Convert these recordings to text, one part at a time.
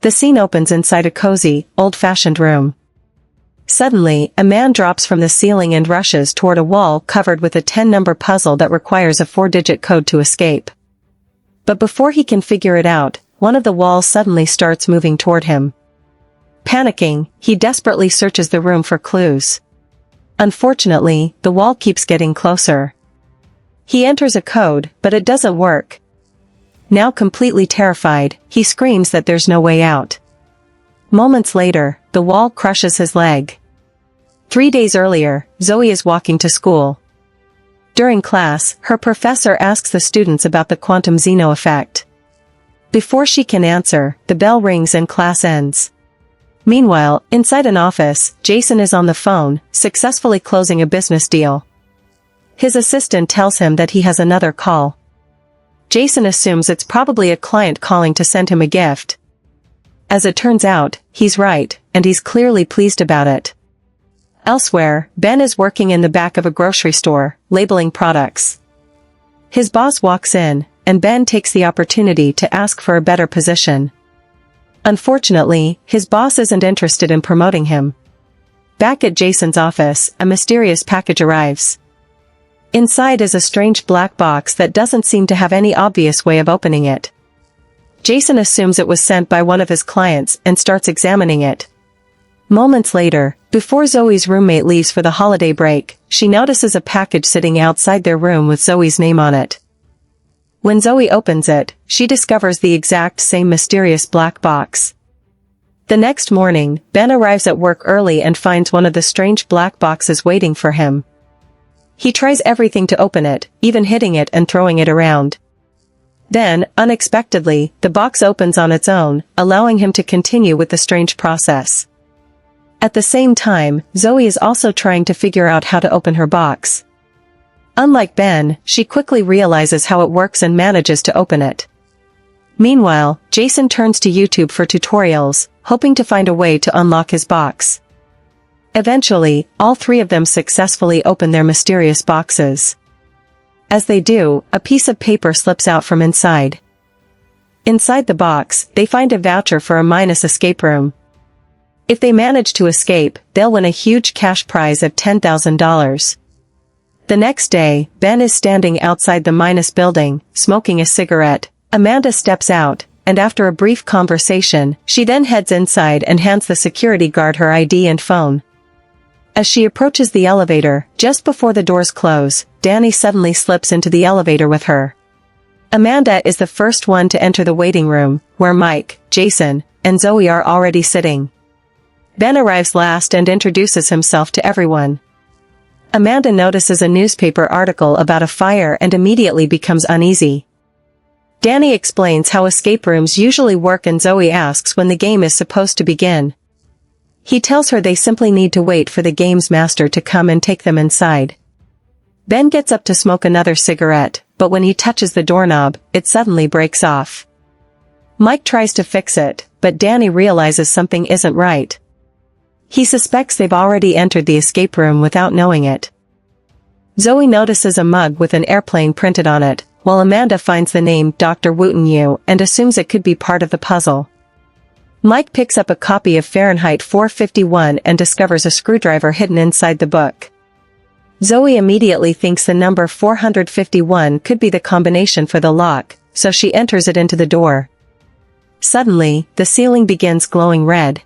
The scene opens inside a cozy, old-fashioned room. Suddenly, a man drops from the ceiling and rushes toward a wall covered with a 10-number puzzle that requires a 4-digit code to escape. But before he can figure it out, one of the walls suddenly starts moving toward him. Panicking, he desperately searches the room for clues. Unfortunately, the wall keeps getting closer. He enters a code, but it doesn't work. Now completely terrified, he screams that there's no way out. Moments later, the wall crushes his leg. 3 days earlier, Zoe is walking to school. During class, her professor asks the students about the quantum Zeno effect. Before she can answer, the bell rings and class ends. Meanwhile, inside an office, Jason is on the phone, successfully closing a business deal. His assistant tells him that he has another call. Jason assumes it's probably a client calling to send him a gift. As it turns out, he's right, and he's clearly pleased about it. Elsewhere, Ben is working in the back of a grocery store, labeling products. His boss walks in, and Ben takes the opportunity to ask for a better position. Unfortunately, his boss isn't interested in promoting him. Back at Jason's office, a mysterious package arrives. Inside is a strange black box that doesn't seem to have any obvious way of opening it. Jason assumes it was sent by one of his clients and starts examining it. Moments later, before Zoe's roommate leaves for the holiday break, she notices a package sitting outside their room with Zoe's name on it. When Zoe opens it, she discovers the exact same mysterious black box. The next morning, Ben arrives at work early and finds one of the strange black boxes waiting for him. He tries everything to open it, even hitting it and throwing it around. Then, unexpectedly, the box opens on its own, allowing him to continue with the strange process. At the same time, Zoe is also trying to figure out how to open her box. Unlike Ben, she quickly realizes how it works and manages to open it. Meanwhile, Jason turns to YouTube for tutorials, hoping to find a way to unlock his box. Eventually, all 3 of them successfully open their mysterious boxes. As they do, a piece of paper slips out from inside. Inside the box, they find a voucher for a minus escape room. If they manage to escape, they'll win a huge cash prize of $10,000. The next day, Ben is standing outside the minus building, smoking a cigarette. Amanda steps out, and after a brief conversation, she then heads inside and hands the security guard her ID and phone. As she approaches the elevator, just before the doors close, Danny suddenly slips into the elevator with her. Amanda is the first one to enter the waiting room, where Mike, Jason, and Zoe are already sitting. Ben arrives last and introduces himself to everyone. Amanda notices a newspaper article about a fire and immediately becomes uneasy. Danny explains how escape rooms usually work and Zoe asks when the game is supposed to begin. He tells her they simply need to wait for the game's master to come and take them inside. Ben gets up to smoke another cigarette, but when he touches the doorknob, it suddenly breaks off. Mike tries to fix it, but Danny realizes something isn't right. He suspects they've already entered the escape room without knowing it. Zoe notices a mug with an airplane printed on it, while Amanda finds the name Dr. Wooten Yu and assumes it could be part of the puzzle. Mike picks up a copy of Fahrenheit 451 and discovers a screwdriver hidden inside the book. Zoe immediately thinks the number 451 could be the combination for the lock, so she enters it into the door. Suddenly, the ceiling begins glowing red.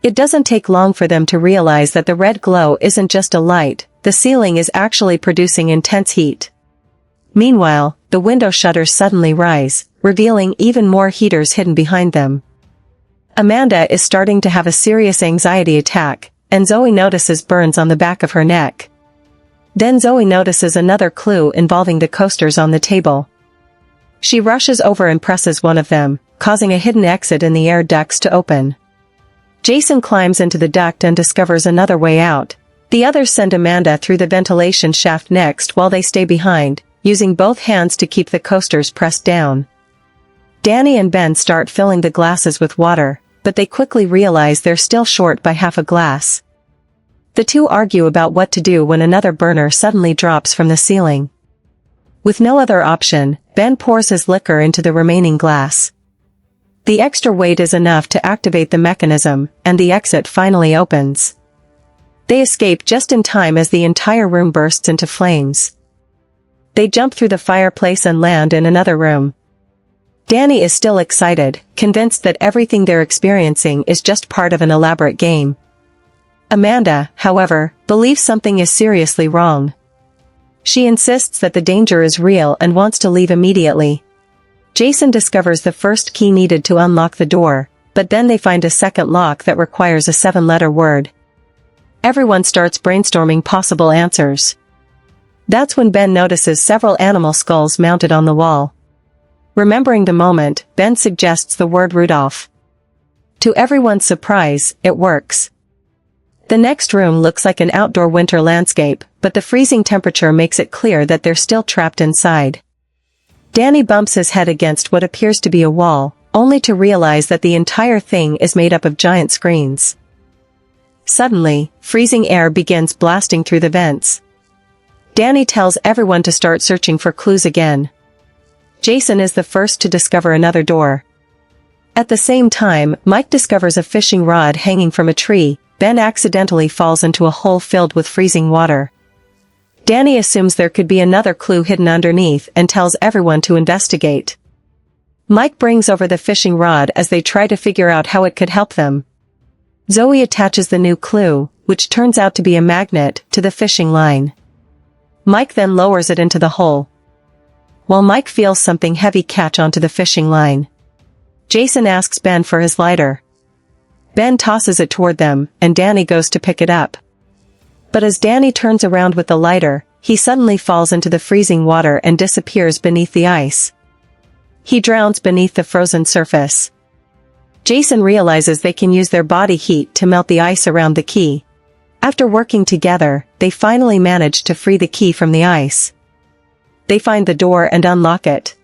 It doesn't take long for them to realize that the red glow isn't just a light, the ceiling is actually producing intense heat. Meanwhile, the window shutters suddenly rise, revealing even more heaters hidden behind them. Amanda is starting to have a serious anxiety attack, and Zoe notices burns on the back of her neck. Then Zoe notices another clue involving the coasters on the table. She rushes over and presses one of them, causing a hidden exit in the air ducts to open. Jason climbs into the duct and discovers another way out. The others send Amanda through the ventilation shaft next while they stay behind, using both hands to keep the coasters pressed down. Danny and Ben start filling the glasses with water, but they quickly realize they're still short by half a glass. The two argue about what to do when another burner suddenly drops from the ceiling. With no other option, Ben pours his liquor into the remaining glass. The extra weight is enough to activate the mechanism, and the exit finally opens. They escape just in time as the entire room bursts into flames. They jump through the fireplace and land in another room. Danny is still excited, convinced that everything they're experiencing is just part of an elaborate game. Amanda, however, believes something is seriously wrong. She insists that the danger is real and wants to leave immediately. Jason discovers the first key needed to unlock the door, but then they find a second lock that requires a 7-letter word. Everyone starts brainstorming possible answers. That's when Ben notices several animal skulls mounted on the wall. Remembering the moment, Ben suggests the word Rudolph. To everyone's surprise, it works. The next room looks like an outdoor winter landscape, but the freezing temperature makes it clear that they're still trapped inside. Danny bumps his head against what appears to be a wall, only to realize that the entire thing is made up of giant screens. Suddenly, freezing air begins blasting through the vents. Danny tells everyone to start searching for clues again. Jason is the first to discover another door. At the same time, Mike discovers a fishing rod hanging from a tree. Ben accidentally falls into a hole filled with freezing water. Danny assumes there could be another clue hidden underneath and tells everyone to investigate. Mike brings over the fishing rod as they try to figure out how it could help them. Zoe attaches the new clue, which turns out to be a magnet, to the fishing line. Mike then lowers it into the hole. While Mike feels something heavy catch onto the fishing line, Jason asks Ben for his lighter. Ben tosses it toward them, and Danny goes to pick it up. But as Danny turns around with the lighter, he suddenly falls into the freezing water and disappears beneath the ice. He drowns beneath the frozen surface. Jason realizes they can use their body heat to melt the ice around the key. After working together, they finally manage to free the key from the ice. They find the door and unlock it.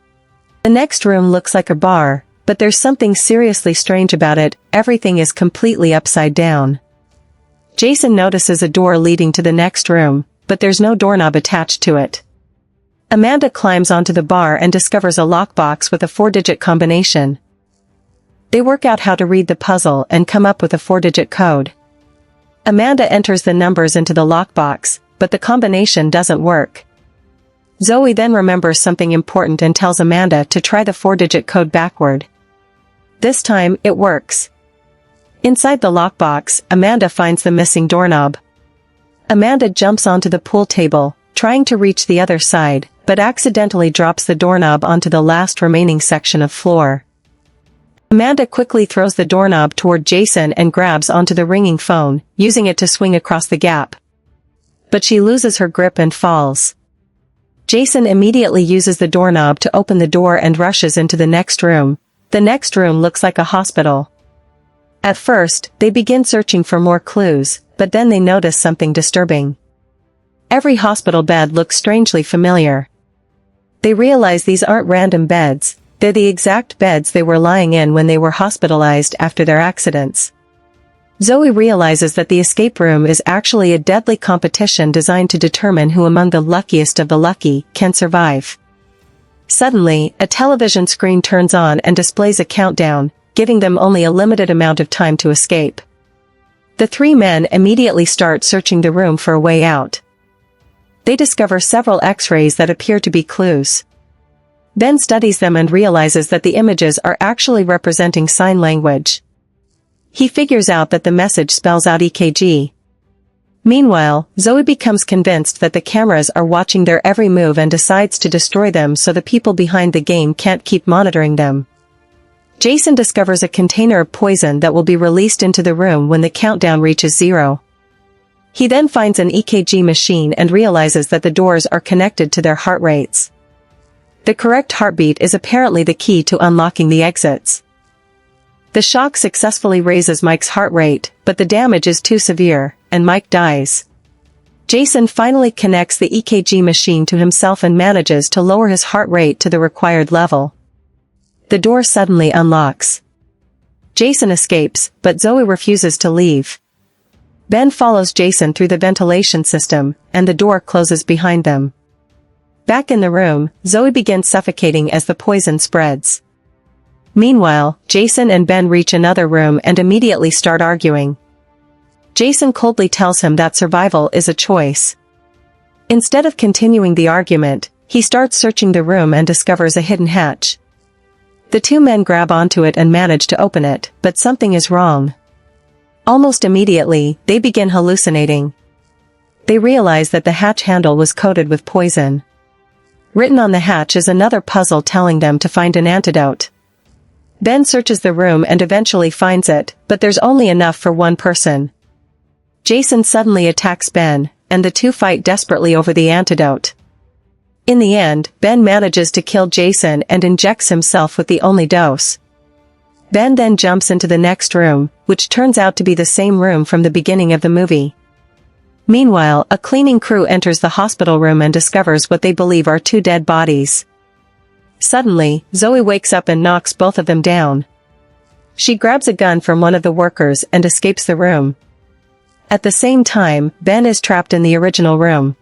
The next room looks like a bar, but there's something seriously strange about it. Everything is completely upside down. Jason notices a door leading to the next room, but there's no doorknob attached to it. Amanda climbs onto the bar and discovers a lockbox with a 4-digit combination. They work out how to read the puzzle and come up with a 4-digit code. Amanda enters the numbers into the lockbox, but the combination doesn't work. Zoe then remembers something important and tells Amanda to try the 4-digit code backward. This time, it works. Inside the lockbox, Amanda finds the missing doorknob. Amanda jumps onto the pool table, trying to reach the other side, but accidentally drops the doorknob onto the last remaining section of floor. Amanda quickly throws the doorknob toward Jason and grabs onto the ringing phone, using it to swing across the gap. But she loses her grip and falls. Jason immediately uses the doorknob to open the door and rushes into the next room. The next room looks like a hospital. At first, they begin searching for more clues, but then they notice something disturbing. Every hospital bed looks strangely familiar. They realize these aren't random beds. They're the exact beds they were lying in when they were hospitalized after their accidents. Zoe realizes that the escape room is actually a deadly competition designed to determine who among the luckiest of the lucky can survive. Suddenly, a television screen turns on and displays a countdown, giving them only a limited amount of time to escape. The 3 men immediately start searching the room for a way out. They discover several X-rays that appear to be clues. Ben studies them and realizes that the images are actually representing sign language. He figures out that the message spells out EKG. Meanwhile, Zoe becomes convinced that the cameras are watching their every move and decides to destroy them so the people behind the game can't keep monitoring them. Jason discovers a container of poison that will be released into the room when the countdown reaches 0. He then finds an EKG machine and realizes that the doors are connected to their heart rates. The correct heartbeat is apparently the key to unlocking the exits. The shock successfully raises Mike's heart rate, but the damage is too severe, and Mike dies. Jason finally connects the EKG machine to himself and manages to lower his heart rate to the required level. The door suddenly unlocks. Jason escapes, but Zoe refuses to leave. Ben follows Jason through the ventilation system, and the door closes behind them. Back in the room, Zoe begins suffocating as the poison spreads. Meanwhile, Jason and Ben reach another room and immediately start arguing. Jason coldly tells him that survival is a choice. Instead of continuing the argument, he starts searching the room and discovers a hidden hatch. The two men grab onto it and manage to open it, but something is wrong. Almost immediately, they begin hallucinating. They realize that the hatch handle was coated with poison. Written on the hatch is another puzzle telling them to find an antidote. Ben searches the room and eventually finds it, but there's only enough for one person. Jason suddenly attacks Ben, and the two fight desperately over the antidote. In the end, Ben manages to kill Jason and injects himself with the only dose. Ben then jumps into the next room, which turns out to be the same room from the beginning of the movie. Meanwhile, a cleaning crew enters the hospital room and discovers what they believe are two dead bodies. Suddenly, Zoe wakes up and knocks both of them down. She grabs a gun from one of the workers and escapes the room. At the same time, Ben is trapped in the original room.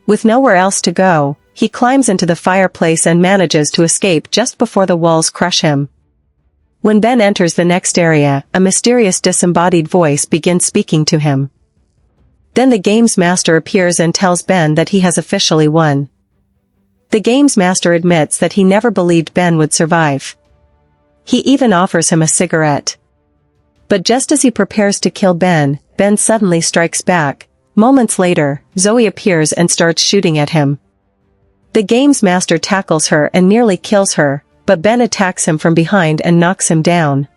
With nowhere else to go, he climbs into the fireplace and manages to escape just before the walls crush him. When Ben enters the next area, a mysterious disembodied voice begins speaking to him. Then the games master appears and tells Ben that he has officially won. The games master admits that he never believed Ben would survive. He even offers him a cigarette. But just as he prepares to kill Ben, Ben suddenly strikes back. Moments later, Zoe appears and starts shooting at him. The games master tackles her and nearly kills her, but Ben attacks him from behind and knocks him down.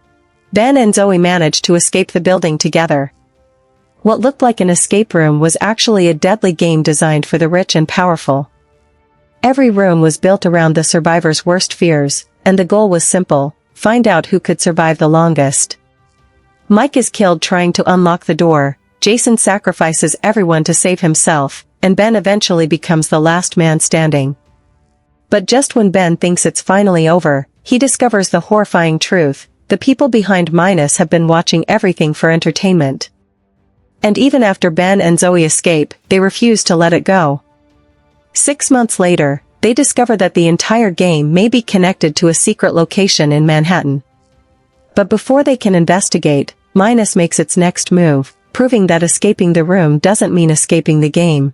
Ben and Zoe manage to escape the building together. What looked like an escape room was actually a deadly game designed for the rich and powerful. Every room was built around the survivors' worst fears, and the goal was simple: find out who could survive the longest. Mike is killed trying to unlock the door, Jason sacrifices everyone to save himself, and Ben eventually becomes the last man standing. But just when Ben thinks it's finally over, he discovers the horrifying truth: the people behind Minus have been watching everything for entertainment. And even after Ben and Zoe escape, they refuse to let it go. 6 months later, they discover that the entire game may be connected to a secret location in Manhattan. But before they can investigate, Minus makes its next move, proving that escaping the room doesn't mean escaping the game.